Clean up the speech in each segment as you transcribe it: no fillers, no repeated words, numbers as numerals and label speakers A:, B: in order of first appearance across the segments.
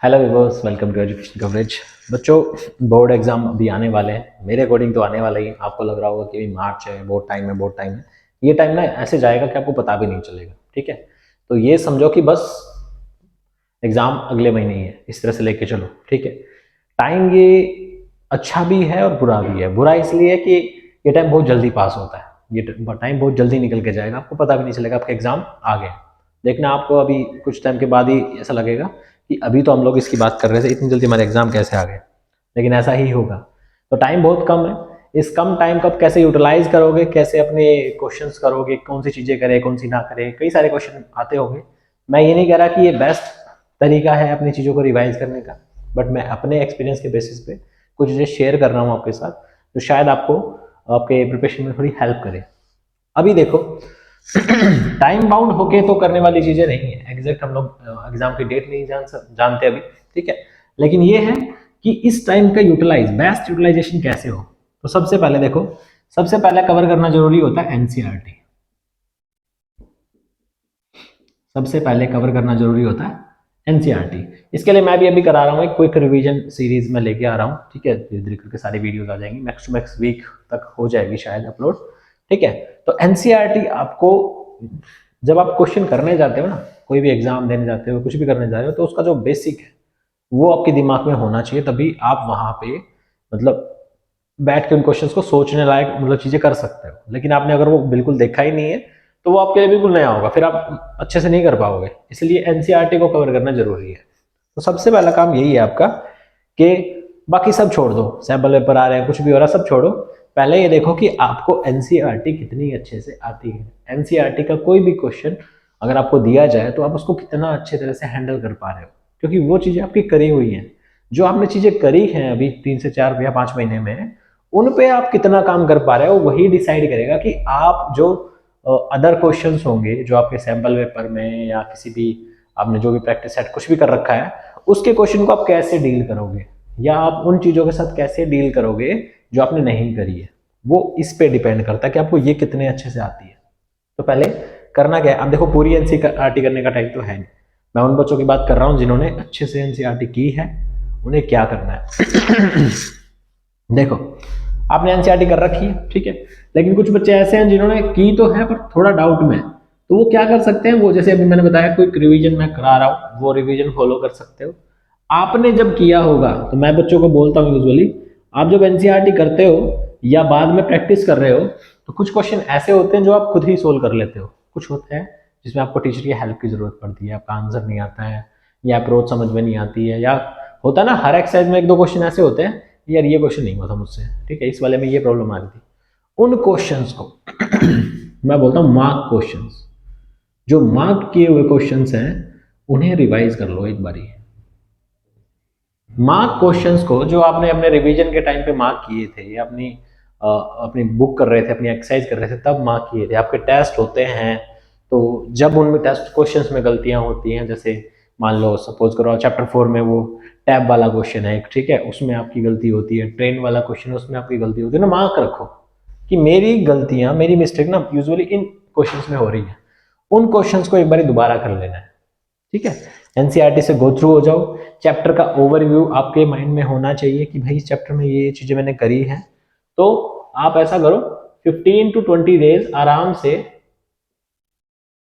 A: Hello विवोस, welcome to Education Coverage. बच्चों, board exam अभी आने वाले हैं। मेरे अकॉर्डिंग तो आने वाला ही। आपको लग रहा होगा कि मार्च है, बहुत टाइम है, बहुत टाइम है। ये टाइम ना ऐसे जाएगा कि आपको पता भी नहीं चलेगा। ठीक है, तो ये समझो कि बस एग्जाम अगले महीने ही है, इस तरह से लेके चलो। ठीक है, टाइम ये अच्छा भी है और बुरा भी है। बुरा इसलिए है कि ये टाइम बहुत जल्दी पास होता है। ये टाइम बहुत जल्दी निकल के जाएगा, आपको पता भी नहीं चलेगा आपका एग्जाम आ गया। देखना, आपको अभी कुछ टाइम के बाद ही ऐसा लगेगा कि अभी तो हम लोग इसकी बात कर रहे थे, इतनी जल्दी हमारे एग्जाम कैसे आ गए। लेकिन ऐसा ही होगा। तो टाइम बहुत कम है। इस कम टाइम को आप कैसे यूटिलाइज करोगे, कैसे अपने क्वेश्चंस करोगे, कौन सी चीजें करें कौन सी ना करें, कई सारे क्वेश्चन आते होंगे। मैं ये नहीं कह रहा कि ये बेस्ट तरीका है अपनी चीज़ों को रिवाइज करने का, बट मैं अपने एक्सपीरियंस के बेसिस पे कुछ चीज़ें शेयर कर रहा हूँ आपके साथ, तो शायद आपको आपके प्रिपरेशन में थोड़ी हेल्प करे। अभी देखो, टाइम बाउंड होके तो करने वाली चीज़ें नहीं है। एग्जैक्ट हम लोग एग्जाम की डेट नहीं जानते अभी। ठीक है, लेकिन ये है कि इस टाइम का यूटिलाइज, बेस्ट यूटिलाइजेशन कैसे हो। तो सबसे पहले देखो, सबसे पहले कवर करना जरूरी होता है एनसीईआरटी। सबसे पहले कवर करना जरूरी होता है एनसीईआरटी। इसके लिए मैं भी अभी करा रहा हूँ एक क्विक रिवीजन सीरीज में लेके आ रहा हूँ। ठीक है, धीरे धीरे करके सारी वीडियोस आ जाएंगी, मैक्स टू मैक्स वीक तक हो जाएगी शायद अपलोड। ठीक है, तो एनसीईआरटी आपको, जब आप क्वेश्चन करने जाते हो ना, कोई भी एग्जाम देने जाते हो, कुछ भी करने जा रहे हो, तो उसका जो बेसिक है वो आपके दिमाग में होना चाहिए, तभी आप वहां पे मतलब बैठ के उन क्वेश्चंस को सोचने लायक मतलब चीजें कर सकते हो। लेकिन आपने अगर वो बिल्कुल देखा ही नहीं है तो वो आपके लिए बिल्कुल नया होगा, फिर आप अच्छे से नहीं कर पाओगे। इसलिए एनसीईआरटी को कवर करना जरूरी है। तो सबसे पहला काम यही है आपका कि बाकी सब छोड़ दो, सैंपल पेपर आ रहे हैं, कुछ भी हो रहा है, सब छोड़ो। पहले ये देखो कि आपको एनसीईआरटी कितनी अच्छे से आती है। एनसीईआरटी का कोई भी क्वेश्चन अगर आपको दिया जाए तो आप उसको कितना अच्छे तरह से हैंडल कर पा रहे हो, क्योंकि वो चीजें आपकी करी हुई हैं। जो आपने चीजें करी हैं अभी 3 से 4 या 5 महीने में, उन पे आप कितना काम कर पा रहे हो, वही डिसाइड करेगा कि आप जो अदर क्वेश्चंस होंगे जो आपके सैंपल पेपर में या किसी भी आपने जो भी प्रैक्टिस सेट कुछ भी कर रखा है, उसके क्वेश्चन को आप कैसे डील करोगे, या आप उन चीजों के साथ कैसे डील करोगे जो आपने नहीं करी है। वो इस पे डिपेंड करता है कि आपको ये कितने अच्छे से आती है। तो पहले करना क्या है, अब देखो पूरी एनसीईआरटी करने का टाइम तो है नहीं। मैं उन बच्चों की बात कर रहा हूँ जिन्होंने अच्छे से एनसीईआरटी की है, उन्हें क्या करना है। देखो, आपने एनसीईआरटी कर रखी है, ठीक है, लेकिन कुछ बच्चे ऐसे हैं जिन्होंने की तो है पर थोड़ा डाउट में, तो वो क्या कर सकते हैं, वो जैसे अभी मैंने बताया कोई रिवीजन मैं करा रहा हूँ, वो रिवीजन फॉलो कर सकते हो। आपने जब किया होगा, तो मैं बच्चों को बोलता हूँ यूजुअली, आप जब एनसीईआरटी करते हो या बाद में प्रैक्टिस कर रहे हो, तो कुछ क्वेश्चन ऐसे होते हैं जो आप खुद ही सोल्व कर लेते हो। कुछ होते हैं जिसमें आपको टीचर की हेल्प की जरूरत पड़ती है, आपका आंसर नहीं आता है या अप्रोच समझ में नहीं आती है, या होता है ना हर एक्सरसाइज में एक दो क्वेश्चन ऐसे होते हैं, यार ये क्वेश्चन नहीं हुआ था मुझसे, ठीक है, इस वाले में ये प्रॉब्लम आ रही थी। उन क्वेश्चंस को मैं बोलता हूँ मार्क क्वेश्चंस। जो मार्क किए हुए क्वेश्चंस हैं उन्हें रिवाइज कर लो एक बारी। मार्क क्वेश्चंस को जो आपने अपने रिवीजन के टाइम पे मार्क किए थे, या अपनी बुक कर रहे थे, अपनी एक्सरसाइज कर रहे थे, तब मार्क किए थे, आपके टेस्ट होते हैं। तो जब उनमें टेस्ट क्वेश्चंस में गलतियां होती हैं, जैसे मान लो सपोज करो चैप्टर 4 में वो टैब वाला क्वेश्चन है, ठीक है, उसमें आपकी गलती होती है, ट्रेन वाला क्वेश्चन उसमें आपकी गलती होती है ना, मार्क रखो कि मेरी गलतियां, मेरी मिस्टेक ना यूजुअली इन क्वेश्चंस में हो रही है। उन क्वेश्चंस को एक बार दोबारा कर लेना है। ठीक है, एनसीईआरटी से गो थ्रू हो जाओ। चैप्टर का ओवरव्यू आपके माइंड में होना चाहिए कि भाई इस चैप्टर में ये चीजें मैंने करी है। तो आप ऐसा करो, 15 to 20 डेज आराम से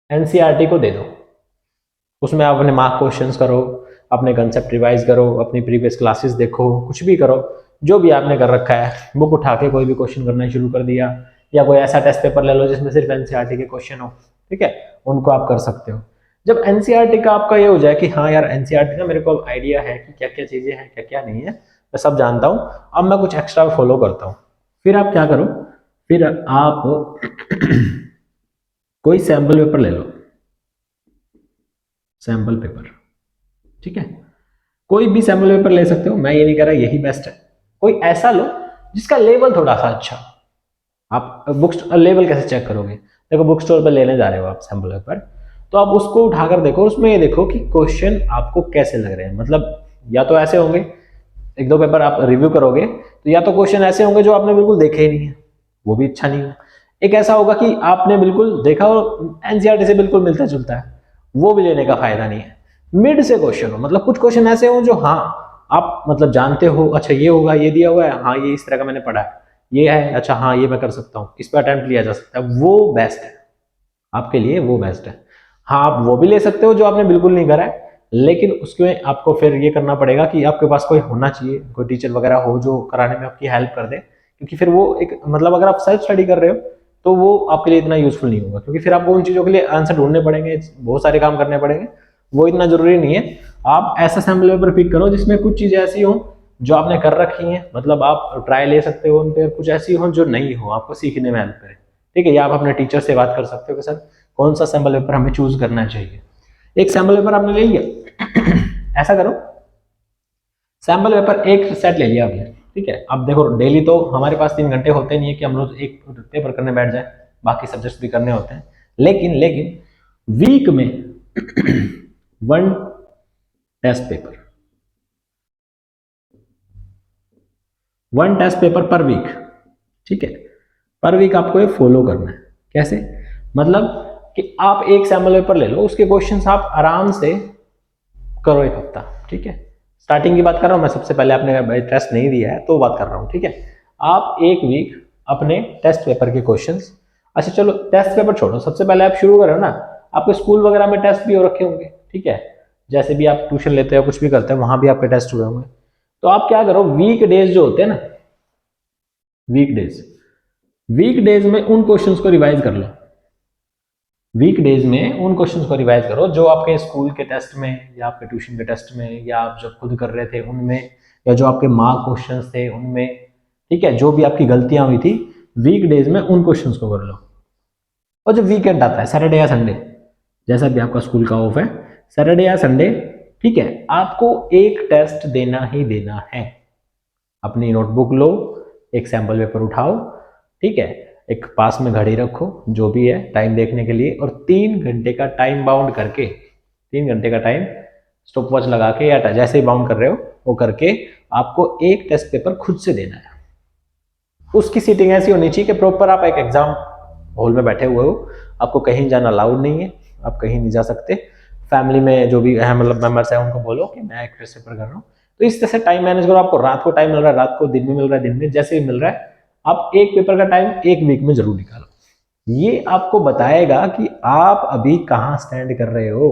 A: एनसीईआरटी को दे दो। उसमें आप अपने मार्क क्वेश्चंस करो, अपने कंसेप्ट रिवाइज करो, अपनी प्रीवियस क्लासेस देखो, कुछ भी करो, जो भी आपने कर रखा है, बुक उठा के कोई भी क्वेश्चन करना शुरू कर दिया, या कोई ऐसा टेस्ट पेपर ले लो जिसमें सिर्फ एनसीईआरटी के क्वेश्चन हो, ठीक है, उनको आप कर सकते हो। जब एनसीईआरटी का आपका ये हो जाए कि हाँ यार एनसीईआरटी ना मेरे को अब आइडिया है कि क्या क्या चीजें हैं क्या क्या नहीं है, मैं सब जानता हूँ, अब मैं कुछ एक्स्ट्रा फॉलो करता हूँ, फिर आप क्या करो, फिर आप कोई सैंपल पेपर ले लो। सैंपल पेपर, ठीक है, कोई भी सैंपल पेपर ले सकते हो, मैं ये नहीं कह रहा यही बेस्ट है। कोई ऐसा लो जिसका लेवल थोड़ा सा अच्छा। आप बुक लेवल कैसे चेक करोगे, देखो बुक स्टोर पर लेने जा रहे हो आप सैंपल पेपर, तो आप उसको उठाकर देखो, उसमें ये देखो कि क्वेश्चन आपको कैसे लग रहे हैं। मतलब या तो ऐसे होंगे, एक दो पेपर आप रिव्यू करोगे तो या तो क्वेश्चन ऐसे होंगे जो आपने बिल्कुल देखे ही नहीं है, वो भी अच्छा नहीं है। एक ऐसा होगा कि आपने बिल्कुल देखा और एनसीईआरटी से बिल्कुल मिलता जुलता है, वो भी लेने का फायदा नहीं है। मिड से क्वेश्चन हो, मतलब कुछ क्वेश्चन ऐसे हो जो हाँ आप मतलब जानते हो, अच्छा ये होगा, ये दिया हुआ है, हाँ ये इस तरह का मैंने पढ़ा है, ये है, अच्छा हाँ ये मैं कर सकता हूँ, इस पर अटेम्प्ट लिया जा सकता है, वो बेस्ट है आपके लिए, वो बेस्ट है। हाँ आप वो भी ले सकते हो जो आपने बिल्कुल नहीं करा है, लेकिन उसमें आपको फिर ये करना पड़ेगा कि आपके पास कोई होना चाहिए, कोई टीचर वगैरह हो जो कराने में आपकी हेल्प कर दे, क्योंकि फिर वो एक मतलब अगर आप सेल्फ स्टडी कर रहे हो तो वो आपके लिए इतना यूजफुल नहीं होगा, क्योंकि फिर आपको उन चीज़ों के लिए आंसर ढूंढने पड़ेंगे, बहुत सारे काम करने पड़ेंगे, वो इतना जरूरी नहीं है। आप ऐसा सैम्पल पेपर पिक करो जिसमें कुछ चीज़ें ऐसी हो जो आपने कर रखी हैं, मतलब आप ट्राई ले सकते हो उन पर, कुछ ऐसी हो जो नहीं हो, आपको सीखने में हेल्प करे। ठीक है, या आप अपने टीचर से बात कर सकते हो कि सर कौन सा सैम्पल पेपर हमें चूज करना चाहिए। एक सैम्पल पेपर आपने ले लिया ऐसा करो, सैम्पल पेपर एक सेट ले लिया आपने, ठीक है। अब देखो डेली तो हमारे पास 3 घंटे होते नहीं है कि हम रोज एक पेपर करने बैठ जाए, बाकी सब्जेक्ट्स भी करने होते हैं, लेकिन लेकिन वीक में one test paper, one test paper per week, ठीक है। पर वीक आपको ये फॉलो करना है। कैसे? मतलब कि आप एक सैम्पल पेपर ले लो, उसके क्वेश्चंस आप आराम से करो एक हफ्ता, ठीक है। स्टार्टिंग की बात कर रहा हूं मैं, सबसे पहले आपने भाई टेस्ट नहीं दिया है तो बात कर रहा हूं, ठीक है। आप एक वीक अपने टेस्ट पेपर के क्वेश्चंस, अच्छा चलो टेस्ट पेपर छोड़ो, सबसे पहले आप शुरू करो ना, आपके स्कूल वगैरह में टेस्ट भी हो रखे होंगे, ठीक है। जैसे भी आप ट्यूशन लेते हो कुछ भी करते हो वहां भी आपके टेस्ट हुए होंगे, तो आप क्या करो, वीक डेज जो होते हैं ना, वीक डेज, वीक डेज में उन क्वेश्चंस को रिवाइज कर लो, वीक डेज में उन क्वेश्चंस को रिवाइज करो जो आपके स्कूल के टेस्ट में या आपके ट्यूशन के टेस्ट में या आप जब खुद कर रहे थे उनमें, या जो आपके मार्क क्वेश्चंस थे उनमें, ठीक है, जो भी आपकी गलतियां हुई थी वीक डेज में उन क्वेश्चंस को कर लो। और जब वीकेंड आता है सैटरडे या संडे, जैसा भी आपका स्कूल का ऑफ है, सैटरडे या संडे, ठीक है, आपको एक टेस्ट देना ही देना है। अपनी नोटबुक लो, एक सैंपल पेपर उठाओ, ठीक है, एक पास में घड़ी रखो जो भी है टाइम देखने के लिए, और 3 घंटे का टाइम बाउंड करके, 3 घंटे का टाइम स्टॉप वॉच लगा के या जैसे ही बाउंड कर रहे हो वो करके आपको एक टेस्ट पेपर खुद से देना है। उसकी सीटिंग ऐसी होनी चाहिए कि प्रॉपर आप एक एग्जाम हॉल में बैठे हुए हो, आपको कहीं जाना अलाउड नहीं है, आप कहीं नहीं जा सकते। फैमिली में जो भी है मतलब मेंबर्स है उनको बोलो कि मैं एक टेस्ट पेपर कर रहा हूँ, तो इस तरह से टाइम मैनेज करो। आपको रात को टाइम मिल रहा है रात को, दिन में मिल रहा है दिन में, जैसे भी मिल रहा है आप एक पेपर का टाइम एक वीक में जरूर निकालो। ये आपको बताएगा कि आप अभी कहाँ स्टैंड कर रहे हो,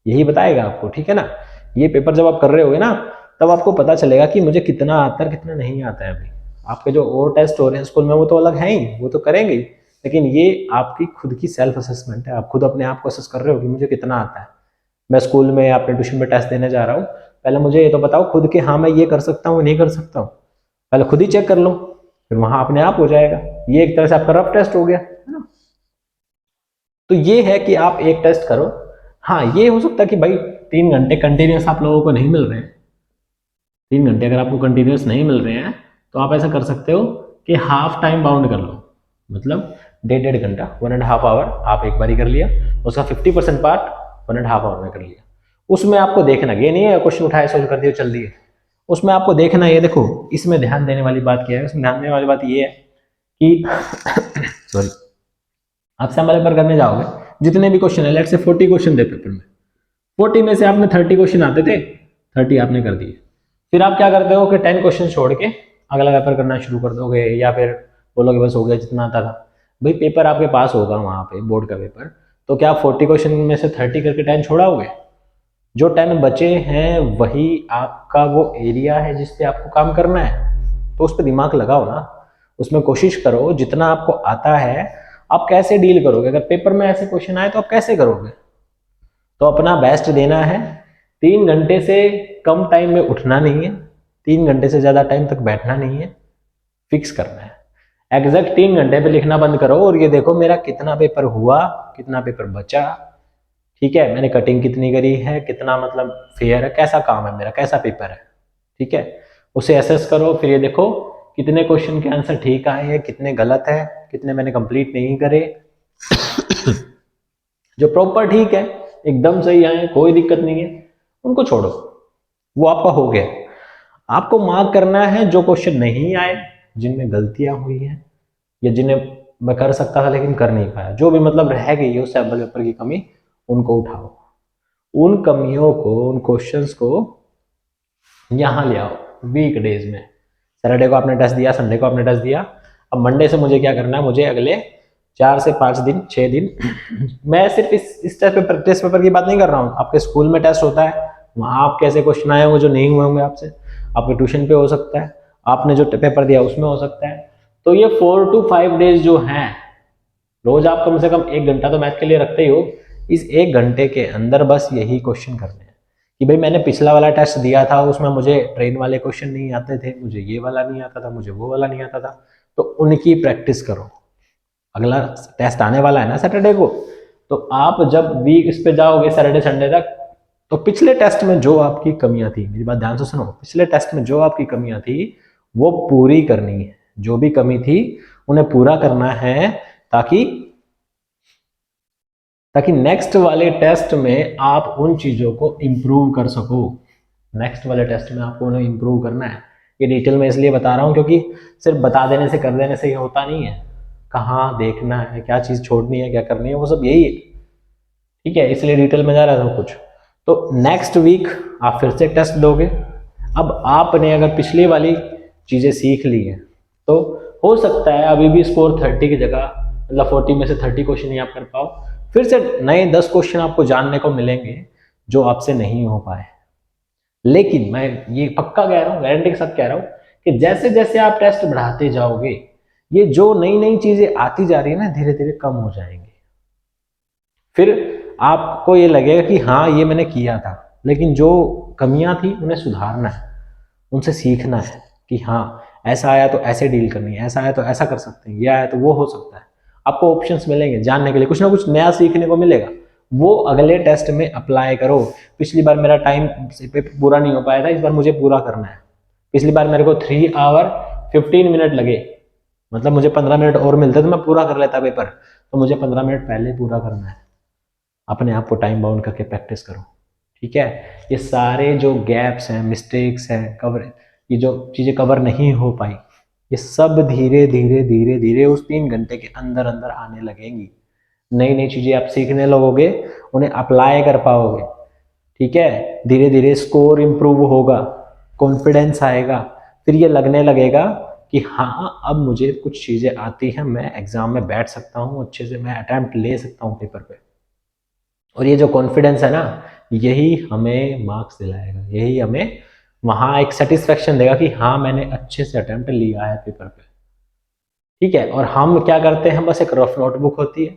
A: यही बताएगा आपको, ठीक है ना। ये पेपर जब आप कर रहे होगे ना तब आपको पता चलेगा कि मुझे कितना आता है कितना नहीं आता है। अभी आपके जो और टेस्ट हो रहे हैं स्कूल में वो तो अलग है ही, वो तो करेंगे ही, लेकिन ये आपकी खुद की सेल्फ असेसमेंट है, आप खुद अपने आप को असेस कर रहे हो कि मुझे कितना आता है। मैं स्कूल में अपने ट्यूशन में टेस्ट देने जा रहा हूँ, पहले मुझे ये तो बताओ खुद के, हाँ मैं ये कर सकता हूँ नहीं कर सकता हूँ, पहले खुद ही चेक कर लो, फिर वहां अपने आप हो जाएगा। ये एक तरह से आपका रफ टेस्ट हो गया है ना। तो ये है कि आप एक टेस्ट करो। हाँ ये हो सकता है कि भाई 3 घंटे कंटिन्यूस आप लोगों को नहीं मिल रहे हैं, 3 घंटे अगर आपको कंटिन्यूस नहीं मिल रहे हैं तो आप ऐसा कर सकते हो कि हाफ टाइम बाउंड कर लो, मतलब 1.5 घंटा 1.5 आवर आप एक बारी कर लिया, उसका 50% पार्ट 1.5 आवर में कर लिया। उसमें आपको देखना ये नहीं है क्वेश्चन उठाए सोल्व कर दिए चल दिए, उसमें आपको देखना ये देखो, इसमें ध्यान देने वाली बात क्या है, इसमें ध्यान देने वाली बात ये है कि सॉरी, आप सैम्पल पेपर करने जाओगे, जितने भी क्वेश्चन है लेट्स से 40 क्वेश्चन थे पेपर में, 40 में से आपने 30 क्वेश्चन आते थे, 30 आपने कर दिए। फिर आप क्या करते हो कि 10 क्वेश्चन छोड़ के अगला पेपर करना शुरू कर दोगे, या फिर बोलोगे बस हो गया जितना आता था। भाई पेपर आपके पास होगा वहां पे बोर्ड का पेपर, तो क्या आप 40 क्वेश्चन में से 30 करके 10 छोड़ाओगे? जो 10 बचे हैं वही आपका वो एरिया है जिसपे आपको काम करना है, तो उस पर दिमाग लगाओ ना, उसमें कोशिश करो जितना आपको आता है आप कैसे डील करोगे। अगर पेपर में ऐसे क्वेश्चन आए तो आप कैसे करोगे? तो अपना बेस्ट देना है, 3 घंटे से कम टाइम में उठना नहीं है, 3 घंटे से ज्यादा टाइम तक बैठना नहीं है, फिक्स करना है। एग्जैक्ट 3 घंटे पे लिखना बंद करो और ये देखो मेरा कितना पेपर हुआ, कितना पेपर बचा, ठीक है, मैंने कटिंग कितनी करी है, कितना मतलब फेयर है, कैसा काम है मेरा, कैसा पेपर है, ठीक है, उसे एसेस करो। फिर ये देखो कितने क्वेश्चन के आंसर ठीक आए हैं, कितने गलत है, कितने मैंने कंप्लीट नहीं करे। जो प्रॉपर ठीक है एकदम सही आए कोई दिक्कत नहीं है उनको छोड़ो, वो आपका हो गया। आपको मार्क करना है जो क्वेश्चन नहीं आए, जिनमें गलतियां हुई हैं, या जिन्हें मैं कर सकता था लेकिन कर नहीं पाया, जो भी मतलब रह गई है उस सैम्पल पेपर की कमी, उनको उठाओ। उन कमियों को, उन क्वेश्चंस को यहाँ ले आओ वीक डेज में। सैटरडे को आपने टेस्ट दिया, संडे को आपने टेस्ट दिया, अब मंडे से मुझे क्या करना है, मुझे अगले 4 से 5 दिन, 6 दिन मैं सिर्फ इस टेस्ट पेपर की बात नहीं कर रहा हूँ, आपके स्कूल में टेस्ट होता है, वहाँ आप कैसे क्वेश्चन आए होंगे जो नहीं हुए होंगे आपसे, आपके ट्यूशन पे हो सकता है, आपने जो पेपर दिया उसमें हो सकता है। तो ये 4 to 5 डेज जो हैं, रोज आप कम से कम 1 घंटा तो मैथ के लिए रखते ही हो, इस 1 घंटे के अंदर बस यही क्वेश्चन करने हैं कि भाई मैंने पिछला वाला टेस्ट दिया था, उसमें मुझे ट्रेन वाले क्वेश्चन नहीं आते थे, मुझे ये वाला नहीं आता था, मुझे वो वाला नहीं आता था, तो उनकी प्रैक्टिस करो। अगला टेस्ट आने वाला है ना सैटरडे को, तो आप जब वीक इस पे जाओगे सैटरडे संडे तक, तो पिछले टेस्ट में जो आपकी कमियां थी, मेरी बात ध्यान से सुनो, पिछले टेस्ट में जो आपकी कमियां थी वो पूरी करनी है, जो भी कमी थी उन्हें पूरा करना है, ताकि ताकि नेक्स्ट वाले टेस्ट में आप उन चीजों को इंप्रूव कर सको। नेक्स्ट वाले टेस्ट में आपको उन्हें इंप्रूव करना है। ये डिटेल में इसलिए बता रहा हूँ क्योंकि सिर्फ बता देने से, कर देने से ये होता नहीं है, कहाँ देखना है, क्या चीज छोड़नी है, क्या करनी है, वो सब यही है, ठीक है, इसलिए डिटेल में जा रहा था कुछ। तो नेक्स्ट वीक आप फिर से टेस्ट दोगे। अब आपने अगर पिछली वाली चीजें सीख ली हैं तो हो सकता है अभी भी स्कोर 30 की जगह, मतलब 40 में से 30 क्वेश्चन ही आप कर पाओ, फिर से नए 10 क्वेश्चन आपको जानने को मिलेंगे जो आपसे नहीं हो पाए। लेकिन मैं ये पक्का कह रहा हूँ, गारंटी के साथ कह रहा हूँ कि जैसे जैसे आप टेस्ट बढ़ाते जाओगे, ये जो नई नई चीजें आती जा रही है ना, धीरे धीरे कम हो जाएंगी। फिर आपको ये लगेगा कि हाँ ये मैंने किया था, लेकिन जो कमियां थी उन्हें सुधारना है, उनसे सीखना है कि हाँ ऐसा आया तो ऐसे डील करनी है, ऐसा आया तो ऐसा कर सकते हैं, ये आया तो वो हो सकता है। आपको ऑप्शंस मिलेंगे जानने के लिए, कुछ ना कुछ नया सीखने को मिलेगा, वो अगले टेस्ट में अप्लाई करो। पिछली बार मेरा टाइम पूरा नहीं हो पाया था, इस बार मुझे पूरा करना है। पिछली बार मेरे को 3 आवर 15 मिनट लगे, मतलब मुझे 15 मिनट और मिलते तो मैं पूरा कर लेता पेपर, तो मुझे 15 मिनट पहले पूरा करना है। अपने आप को टाइम बाउंड करके प्रैक्टिस करो, ठीक है। ये सारे जो गैप्स हैं, मिस्टेक्स हैं, कवर, ये जो चीज़ें कवर नहीं हो पाई, ये सब धीरे धीरे धीरे धीरे उस 3 घंटे के अंदर अंदर आने लगेंगी। नई नई चीज़ें आप सीखने लगोगे, उन्हें अप्लाई कर पाओगे, ठीक है। धीरे धीरे स्कोर इम्प्रूव होगा, कॉन्फिडेंस आएगा, फिर ये लगने लगेगा कि हाँ अब मुझे कुछ चीज़ें आती हैं, मैं एग्जाम में बैठ सकता हूँ, अच्छे से मैं अटैम्प्ट ले सकता हूँ पेपर पे। और ये जो कॉन्फिडेंस है ना, यही हमें मार्क्स दिलाएगा, यही हमें वहाँ एक सेटिस्फेक्शन देगा कि हाँ मैंने अच्छे से अटेम्प्ट लिया है पेपर पे, ठीक है। और हम क्या करते हैं, बस एक रफ नोटबुक होती है,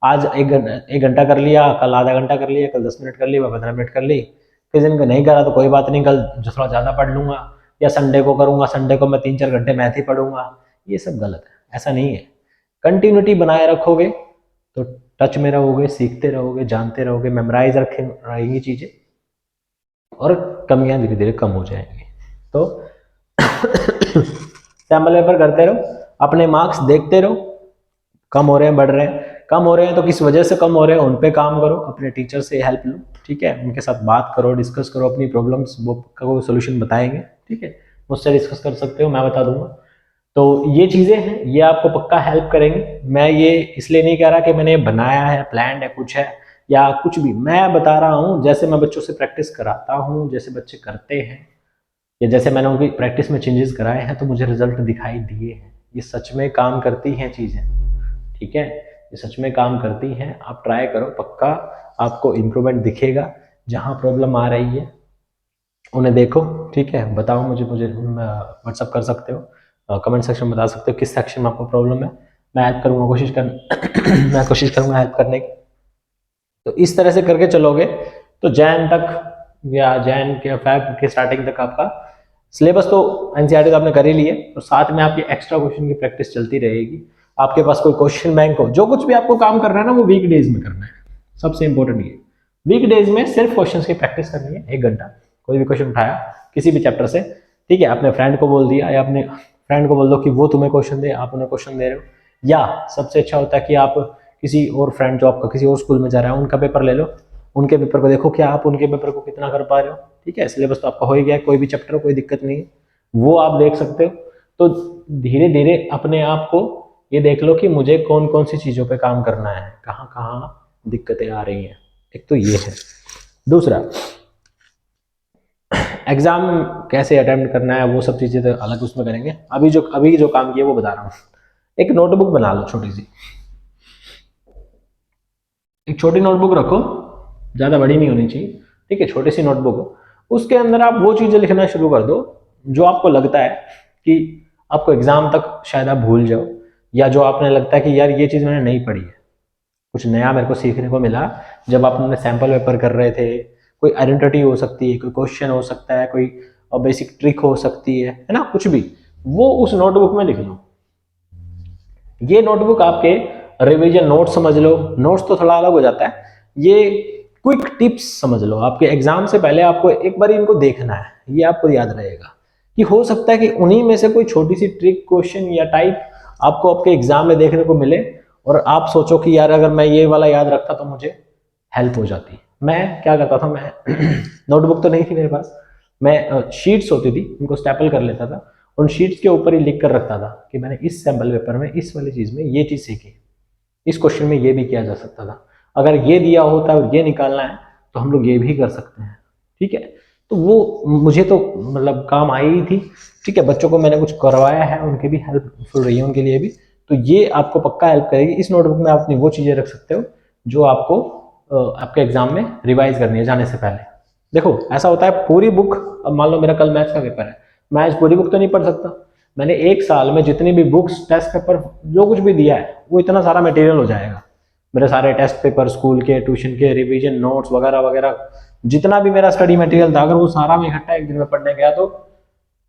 A: आज 1 घंटा कर लिया, कल आधा घंटा कर लिया, कल 10 मिनट कर लिया, 15 मिनट कर ली, किस दिन को नहीं करा तो कोई बात नहीं, कल जो थोड़ा ज़्यादा पढ़ लूंगा, या संडे को करूंगा, संडे को मैं 3-4 घंटे मैथ ही पढ़ूंगा। ये सब गलत है, ऐसा नहीं है। कंटिन्यूटी बनाए रखोगे तो टच में रहोगे, सीखते रहोगे, जानते रहोगे, मेमोराइज रखे रहेंगी चीज़ें, और कमियां धीरे धीरे कम हो जाएंगी। तो सैम्पल पेपर करते रहो, अपने मार्क्स देखते रहो, कम हो रहे हैं, बढ़ रहे हैं, कम हो रहे हैं तो किस वजह से कम हो रहे हैं, उन पे काम करो, अपने टीचर से हेल्प लो, ठीक है, उनके साथ बात करो, डिस्कस करो अपनी प्रॉब्लम्स, वो का सोल्यूशन बताएंगे, ठीक है, मुझसे डिस्कस कर सकते हो, मैं बता दूंगा। तो ये चीज़ें हैं, ये आपको पक्का हेल्प करेंगे। मैं ये इसलिए नहीं कह रहा कि मैंने बनाया है, प्लान है, कुछ है या कुछ भी, मैं बता रहा हूँ जैसे मैं बच्चों से प्रैक्टिस कराता हूँ, जैसे बच्चे करते हैं, या जैसे मैंने उनकी प्रैक्टिस में चेंजेस कराए हैं तो मुझे रिजल्ट दिखाई दिए हैं। ये सच में काम करती हैं चीज़ें, ठीक है, ये सच में काम करती हैं। आप ट्राई करो, पक्का आपको इम्प्रूवमेंट दिखेगा। जहाँ प्रॉब्लम आ रही है उन्हें देखो, ठीक है, बताओ मुझे व्हाट्सअप कर सकते हो, कमेंट सेक्शन में बता सकते हो किस सेक्शन में आपको प्रॉब्लम है, मैं हेल्प करूँगा, कोशिश कर मैं कोशिश करूँगा हेल्प करने की। तो इस तरह से करके चलोगे तो जैन तक या जैन के फैब के स्टार्टिंग तक आपका सिलेबस तो एनसीईआरटी तो आपने कर ही लिए, तो साथ में आपकी एक्स्ट्रा क्वेश्चन की प्रैक्टिस चलती रहेगी। आपके पास कोई क्वेश्चन बैंक हो, जो कुछ भी आपको काम करना है ना, वो वीक डेज में करना है, सबसे इंपॉर्टेंट ये, वीक डेज में सिर्फ क्वेश्चन की प्रैक्टिस करनी है। 1 घंटा कोई भी क्वेश्चन उठाया किसी भी चैप्टर से, ठीक है, अपने फ्रेंड को बोल दिया, या अपने फ्रेंड को बोल दो कि वो तुम्हें क्वेश्चन दे, आप उन्हें क्वेश्चन दे रहे हो, या सबसे अच्छा होता है कि आप किसी और फ्रेंड जो आपका किसी और स्कूल में जा रहा है उनका पेपर ले लो, उनके पेपर को देखो कि आप उनके पेपर को कितना कर पा रहे हो, ठीक है। सिलेबस तो आपका हो ही गया, कोई भी चैप्टर कोई दिक्कत नहीं है, वो आप देख सकते हो। तो धीरे धीरे अपने आप को ये देख लो कि मुझे कौन कौन सी चीज़ों पे काम करना है, कहाँ कहाँ दिक्कतें आ रही हैं, एक तो ये है। दूसरा, एग्जाम कैसे अटेम्प्ट करना है वो सब चीज़ें तो अलग उसमें करेंगे। अभी जो काम किया वो बता रहा हूँ। एक नोटबुक बना लो छोटी सी, एक छोटी नोटबुक रखो, ज़्यादा बड़ी नहीं होनी चाहिए, ठीक है, छोटी सी नोटबुक हो। उसके अंदर आप वो चीज़ें लिखना शुरू कर दो जो आपको लगता है कि आपको एग्जाम तक शायद आप भूल जाओ, या जो आपने लगता है कि यार ये चीज़ मैंने नहीं पढ़ी है, कुछ नया मेरे को सीखने को मिला जब आप अपने सैंपल पेपर कर रहे थे। कोई आइडेंटिटी हो सकती है, कोई क्वेश्चन हो सकता है, कोई बेसिक ट्रिक हो सकती है ना, कुछ भी, वो उस नोटबुक में लिख लो। ये नोटबुक आपके रिवीजन नोट समझ लो, नोट्स तो थोड़ा अलग हो जाता है, ये क्विक टिप्स समझ लो। आपके एग्जाम से पहले आपको एक बार इनको देखना है, ये आपको याद रहेगा कि हो सकता है कि उन्हीं में से कोई छोटी सी ट्रिक क्वेश्चन या टाइप आपको आपके एग्जाम में देखने को मिले, और आप सोचो कि यार अगर मैं ये वाला याद रखता तो मुझे हेल्प हो जाती। मैं क्या करता था, मैं नोटबुक तो नहीं थी मेरे पास, मैं शीट्स होती थी उनको स्टेपल कर लेता था, उन शीट्स के ऊपर ही लिख कर रखता था कि मैंने इस सैम्पल पेपर में इस वाली चीज़ में ये चीज़ सीखी, इस क्वेश्चन में ये भी किया जा सकता था, अगर ये दिया होता है और ये निकालना है तो हम लोग ये भी कर सकते हैं, ठीक है। तो वो मुझे तो मतलब काम आई ही थी, ठीक है। बच्चों को मैंने कुछ करवाया है, उनकी भी हेल्पफुल रही है उनके लिए भी, तो ये आपको पक्का हेल्प करेगी। इस नोटबुक में आप अपनी वो चीज़ें रख सकते हो जो आपको आपके एग्जाम में रिवाइज करनी है जाने से पहले। देखो ऐसा होता है पूरी बुक, अब मान लो मेरा कल मैथ्स का पेपर है, मैं आज पूरी बुक तो नहीं पढ़ सकता, मैंने एक साल में जितनी भी बुक्स, टेस्ट पेपर, जो कुछ भी दिया है वो इतना सारा मटेरियल हो जाएगा। मेरे सारे टेस्ट पेपर, स्कूल के, ट्यूशन के, रिवीजन नोट्स वगैरह वगैरह, जितना भी मेरा स्टडी मटेरियल था, अगर वो सारा मैं इकट्ठा एक दिन में पढ़ने गया तो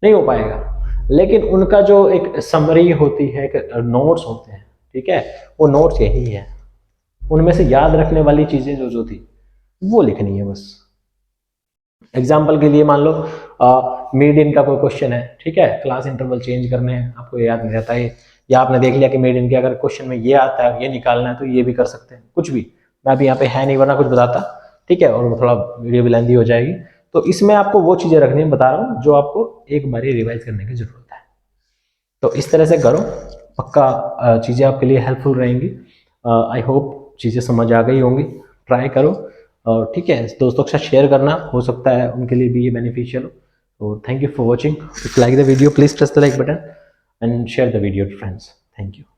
A: नहीं हो पाएगा। लेकिन उनका जो एक समरी होती है, एक नोट्स होते हैं, ठीक है, वो नोट्स यही है, उनमें से याद रखने वाली चीजें जो जो थी वो लिखनी है बस। एग्जाम्पल के लिए मान लो मीडियन का कोई क्वेश्चन है, ठीक है, क्लास इंटरवल चेंज करने हैं, आपको याद नहीं रहता है, या आपने देख लिया कि मीडियन के अगर क्वेश्चन में ये आता है, ये निकालना है, तो ये भी कर सकते हैं, कुछ भी। मैं अभी यहाँ पे है नहीं, वरना कुछ बताता, ठीक है, और थोड़ा वीडियो भी लेंदी हो जाएगी। तो इसमें आपको वो चीजें रखनी बता रहा हूँ जो आपको एक बार रिवाइज करने की जरूरत है। तो इस तरह से करो, पक्का चीज़ें आपके लिए हेल्पफुल रहेंगी। आई होप चीज़ें समझ आ गई होंगी, ट्राई करो, और ठीक है, दोस्तों के साथ शेयर करना, हो सकता है उनके लिए भी ये बेनिफिशियल हो। तो thank you for watching. If like the video please press the like button and share the video to friends. Thank you.